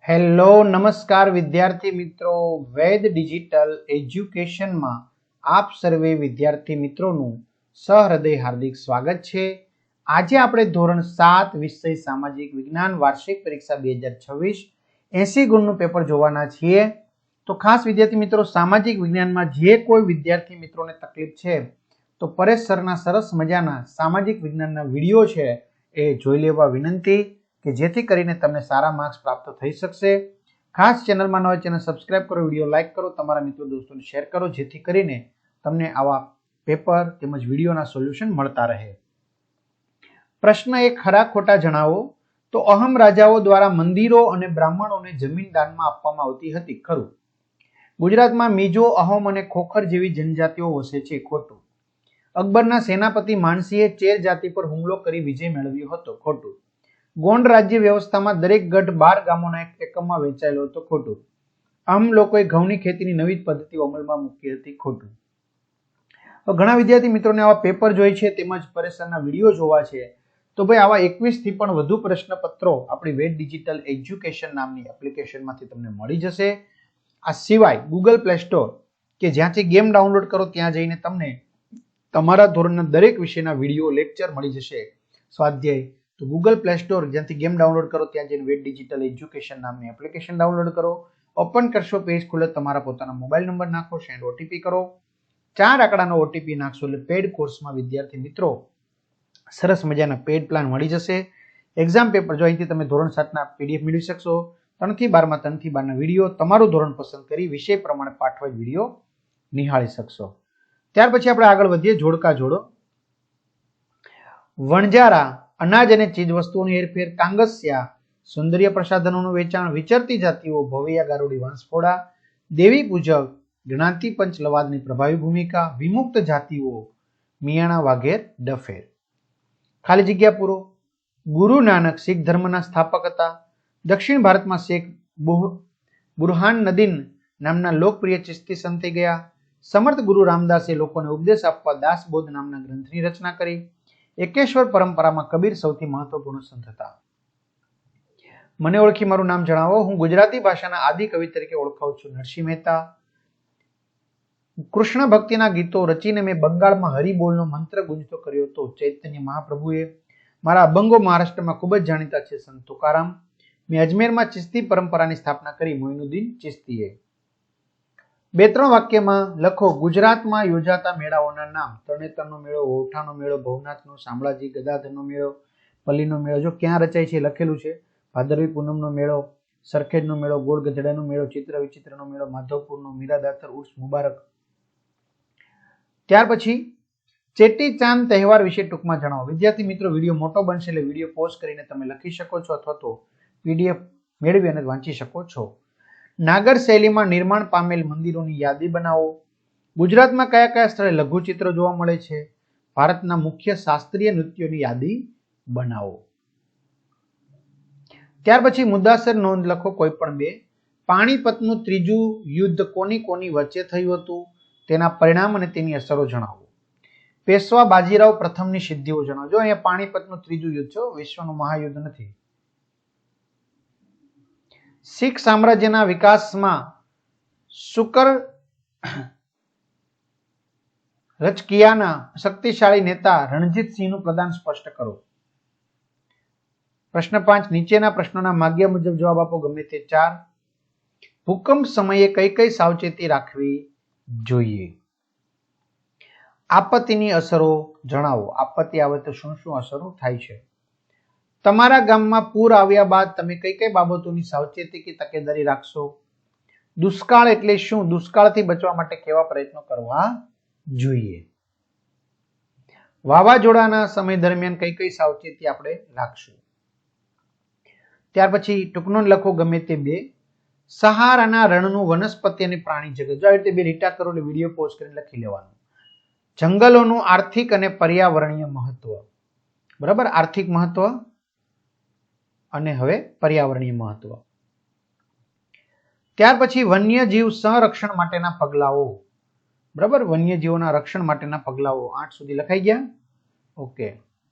Hello નમસ્કાર વિદ્યાર્થી મિત્રો, વૈદ ડિજિટલ એજ્યુકેશનમાં આપ સર્વે વિદ્યાર્થી મિત્રોનું સહૃદય હાર્દિક સ્વાગત છે। આજે આપણે ધોરણ 7 વિષય સામાજિક વિજ્ઞાન વાર્ષિક પરીક્ષા 2026 80 ગુણનું પેપર જોવાના છીએ। તો ખાસ વિદ્યાર્થી મિત્રો, સામાજિક વિજ્ઞાનમાં જે કોઈ વિદ્યાર્થી મિત્રોને તકલીફ છે તો પરેશ સરના સરસ મજાના સામાજિક વિજ્ઞાનના વિડીયો છે એ જોઈ લેવા વિનંતી કે જેથી કરીને તમને સારા માર્ક્સ પ્રાપ્ત થઈ શકશે। ખાસ ચેનલમાં ન હોય ચેનલ સબસ્ક્રાઇબ કરો, વિડીયો લાઇક કરો, તમારા મિત્રો દોસ્તોને શેર કરો જેથી કરીને તમને આવા પેપર તેમજ વિડીયોના સોલ્યુશન મળતા રહે। પ્રશ્ન 1, ખરા ખોટા જણાવો। તો અહમ રાજાઓ દ્વારા મંદિરો અને બ્રાહ્મણોને જમીન દાનમાં આપવામાં આવતી હતી, ખરું। ગુજરાતમાં મીજો, અહોમ અને ખોખર જેવી જનજાતિઓ વસે છે, ખોટું। અકબરના સેનાપતિ માનસિંહે ચેર જાતિ પર હુમલો કરી વિજય મેળવ્યો હતો, ખોટું। ગોંડ રાજ્ય વ્યવસ્થામાં દરેક ગઢ 12 ગામોના એક એકમમાં વહેંચાયેલો હતો, ખોટું। આમ લોકોએ ઘઉંની ખેતીની નવી પદ્ધતિઓ અમલમાં મૂકી હતી, ખોટું। તો ઘણા વિદ્યાર્થી મિત્રોને આવા પેપર જોઈ છે તેમજ પરેશના વિડીયો જોવા છે, તો ભાઈ આવા 21 થી પણ વધુ પ્રશ્નપત્રો આપણી વેદ ડિજિટલ એજ્યુકેશન નામની એપ્લિકેશનમાંથી તમને મળી જશે। આ સિવાય ગૂગલ પ્લે સ્ટોર કે જ્યાંથી ગેમ ડાઉનલોડ કરો ત્યાં જઈને તમને તમારા ધોરણના દરેક વિષયના વિડીયો લેક્ચર મળી જશે, સ્વાધ્યાય। તો ગૂગલ પ્લે સ્ટોર જ્યાંથી ગેમ ડાઉનલોડ કરો ત્યાં જઈને વેદ ડિજિટલ એજ્યુકેશન નામની એપ્લિકેશન ડાઉનલોડ કરો, ઓપન કરશો, પેજ ખુલે, તમારા પોતાના મોબાઈલ નંબર નાખો, સેન્ડ ઓટીપી કરો, 4 આંકડાનો ઓટીપી નાખશો એટલે પેડ કોર્સમાં વિદ્યાર્થી મિત્રો સરસ મજાના પેડ પ્લાન મળી જશે। એક્ઝામ પેપર જો અહીંથી તમે ધોરણ 7ના પીડીએફ મેળવી શકશો, 3 થી 12માં 3 થી 12ના વિડીયો તમારું ધોરણ પસંદ કરી વિષય પ્રમાણે પાઠવાઇઝ વિડીયો નિહાળી શકશો। ત્યાર પછી આપણે આગળ વધીએ, જોડકા જોડો। વણજારા, અનાજ અને ચીજ વસ્તુઓની હેરફેર, કાંગસિયા, સૌંદર્ય પ્રસાધનોનું વેચાણ, વિચરતી જાતિઓ, ભવૈયા ગારુડી વાંસફોડા, દેવી પૂજક, જ્ઞાતિ પંચ લવાદની પ્રભાવી ભૂમિકા, વિમુક્ત જાતિઓ, મિયાણા વાઘેર ડફેર। ખાલી જગ્યા પૂરો। ગુરુ નાનક શીખ ધર્મના સ્થાપક હતા। દક્ષિણ ભારતમાં શેખ બુરહાનદ્દીન નામના લોકપ્રિય ચિશ્તી સંત થઈ ગયા। સમર્થ ગુરુ રામદાસે લોકોને ઉપદેશ આપવા દાસબોધ નામના ગ્રંથની રચના કરી। એકેશ્વર પરંપરામાં કબીર સૌથી મહત્વપૂર્ણ સંત હતા। મને ઓળખી મારું નામ જણાવો। હું ગુજરાતી ભાષાના આદિ કવિ તરીકે ઓળખાઉં છું, નરસિંહ મહેતા। કૃષ્ણ ભક્તિના ગીતો રચીને મેં બંગાળમાં હરિબોલનો મંત્ર ગુંજતો કર્યો હતો, ચૈતન્ય મહાપ્રભુએ। મારા અભંગો મહારાષ્ટ્રમાં ખૂબ જ જાણીતા છે, સંત તુકારામ। મેં અજમેરમાં ચિશ્તી પરંપરાની સ્થાપના કરી, મોઇનુદ્દીન ચિશ્તીએ। 2-3 વાક્યમાં લખો ગુજરાતમાં યોજાતા મેળાઓના નામ। તરણેતરનો મેળો, વૌઠાનો મેળો, ભવનાથનો, શામળાજી, ગદાધરનો મેળો, પલ્લીનો મેળો જો ક્યાં રચાય છે લખેલું છે, ભાદરવી પૂનમનો મેળો, સરખેજનો મેળો, ગોળ ગધેડાનો મેળો, ચિત્ર વિચિત્રનો મેળો, માધવપુરનો, મીરાદાતર ઉર્સ મુબારક। ત્યાર પછી ચેટી ચાંદ તહેવાર વિશે ટૂંકમાં જણાવો। વિદ્યાર્થી મિત્રો, વિડીયો મોટો બનશે એટલે વિડીયો પોઝ કરીને તમે લખી શકો છો અથવા તો પીડીએફ મેળવી અને વાંચી શકો છો। નાગર શૈલીમાં નિર્માણ પામેલ મંદિરોની યાદી બનાવો। ગુજરાતમાં કયા કયા સ્થળે લઘુચિત્ર જોવા મળે છે? ભારતના મુખ્ય શાસ્ત્રીય નૃત્યોની યાદી બનાવો। ત્યાર પછી મુદ્દાસર નોંધ લખો, કોઈ પણ 2। પાણીપતનું ત્રીજું યુદ્ધ કોની કોની વચ્ચે થયું હતું? તેના પરિણામ અને તેની અસરો જણાવો। પેશવા બાજીરાવ પ્રથમની સિદ્ધિઓ જણાવો। જો અહીંયા પાણીપતનું ત્રીજું યુદ્ધ છે, વિશ્વનું મહાયુદ્ધ નથી। શીખ સામ્રાજ્યના વિકાસમાં શુકર રચકિયાના શક્તિશાળી નેતા રણજીત સિંહનું પ્રદાન સ્પષ્ટ કરો। પ્રશ્ન 5, નીચેના પ્રશ્નોના માગ્યા મુજબ જવાબ આપો, ગમે તે 4। ભૂકંપ સમયે કઈ કઈ સાવચેતી રાખવી જોઈએ? આપત્તિની અસરો જણાવો। આપત્તિ આવે તો શું શું અસરો થાય છે? તમારા ગામમાં પૂર આવ્યા બાદ તમે કઈ કઈ બાબતોની સાવચેતી કે તકેદારી રાખશો? દુષ્કાળ એટલે શું? દુષ્કાળથી બચવા માટે કેવા પ્રયત્નો કરવા જોઈએ? વાવાઝોડાના સમય દરમિયાન કઈ કઈ સાવચેતી આપણે રાખશું? ત્યાર પછી ટૂંકનો લખો, ગમે તે 2। સહારાના રણનું વનસ્પતિ અને પ્રાણી જગત। જો આવી રીતે 2 લીટા કરો એટલે વિડીયો પોઝ કરીને લખી લેવાનું। જંગલોનું આર્થિક અને પર્યાવરણીય મહત્વ, બરાબર, આર્થિક મહત્વ અને હવે પર્યાવરણીય મહત્વ। ત્યાર પછી વન્યજીવ સંરક્ષણ માટેના પગલાઓ, બરાબર, વન્યજીવોના રક્ષણ માટેના પગલાઓ 8 સુધી લખાઈ ગયા? ઓકે,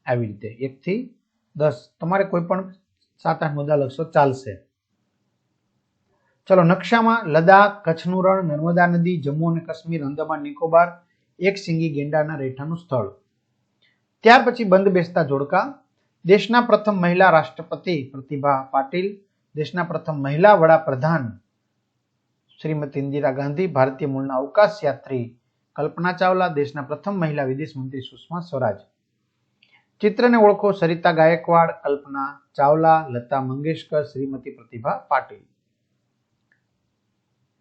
આવી રીતે 1 થી 10 તમારે કોઈ પણ 7-8 મુદ્દા લખશો ચાલશે। ચલો નકશામાં લદાખ, કચ્છનું રણ, નર્મદા નદી, જમ્મુ અને કાશ્મીર, અંદમાન નિકોબાર, એક સિંગી ગેંડાના રહેઠાણનું સ્થળ. ત્યાર પછી બંધ બેસતા જોડકા. દેશના પ્રથમ મહિલા રાષ્ટ્રપતિ પ્રતિભા પાટીલ, દેશના પ્રથમ મહિલા વડાપ્રધાન શ્રીમતી ઇન્દિરા ગાંધી, ભારતીય મૂળના અવકાશ યાત્રી કલ્પના ચાવલા, દેશના પ્રથમ મહિલા વિદેશ મંત્રી સુષ્મા સ્વરાજ. ચિત્રને ઓળખો. સરિતા ગાયકવાડ, કલ્પના ચાવલા, લતા મંગેશકર, શ્રીમતી પ્રતિભા પાટીલ.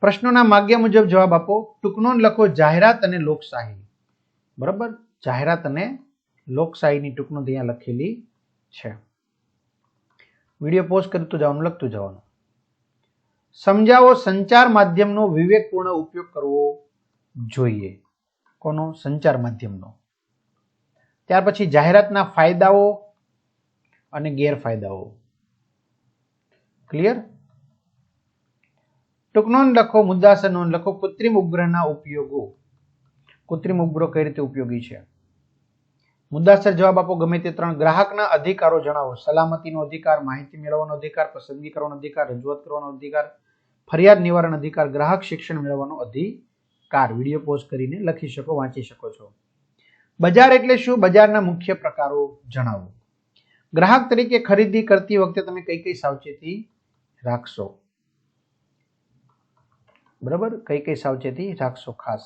પ્રશ્નોના માગ્યા મુજબ જવાબ આપો. ટૂંકનોંધ લખો. જાહેરાત અને લોકશાહી. બરાબર, જાહેરાત અને લોકશાહીની ટૂંકનોંધ અહીંયા લખેલી છે. વિડીયો પોઝ કરતું જવાનું, લખતું જવાનું. સમજાવો. સંચાર માધ્યમનો વિવેકપૂર્ણ ઉપયોગ કરવો જોઈએ. કોનો? સંચાર માધ્યમનો. ત્યાર પછી જાહેરાતના ફાયદાઓ અને ગેરફાયદાઓ. ક્લિયર? ટૂંકનોંધ લખો. મુદ્દાસર નોંધ લખો. કૃત્રિમ ઉપગ્રહના ઉપયોગો. કૃત્રિમ ઉપગ્રહ કઈ રીતે ઉપયોગી છે? મુદ્દાસર જવાબ આપો. ગમે તે 3. ગ્રાહકના અધિકારો જણાવો. સલામતીનો અધિકાર, માહિતી મેળવવાનો અધિકાર, પસંદગી કરવાનો અધિકાર, રજૂઆત કરવાનો અધિકાર, ફરિયાદ નિવારણ અધિકાર, ગ્રાહક શિક્ષણ મેળવવાનો અધિકાર. વિડીયો પોઝ કરીને લખી શકો, વાંચી શકો છો. બજાર એટલે શું? બજારના મુખ્ય પ્રકારો જણાવો. ગ્રાહક તરીકે ખરીદી કરતી વખતે તમે કઈ કઈ સાવચેતી રાખશો? બરાબર, કઈ કઈ સાવચેતી રાખશો ખાસ?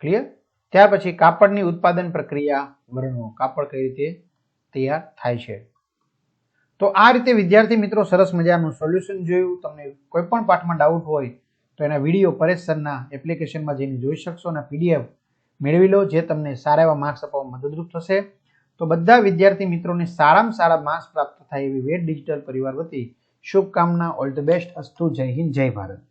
ક્લિયર? ત્યાર પછી કાપડની ઉત્પાદન પ્રક્રિયા વર્ણવો. કાપડ કઈ રીતે તૈયાર થાય છે. તો આ રીતે વિદ્યાર્થી મિત્રો સરસ મજાનું સોલ્યુશન જોયું. તમને કોઈ પણ પાઠમાં ડાઉટ હોય તો એના વિડીયો પરેશ સરના એપ્લિકેશનમાં જઈને જોઈ શકશો અને પીડીએફ મેળવી લો, જે તમને સારા એવા માર્ક્સ અપાવવામાં મદદરૂપ થશે. તો બધા વિદ્યાર્થી મિત્રોને સારામાં સારા માર્ક્સ પ્રાપ્ત થાય એવી વેદ ડિજિટલ પરિવાર વતી શુભકામના. All the best. અસ્તુ. જય હિન્દ, જય ભારત.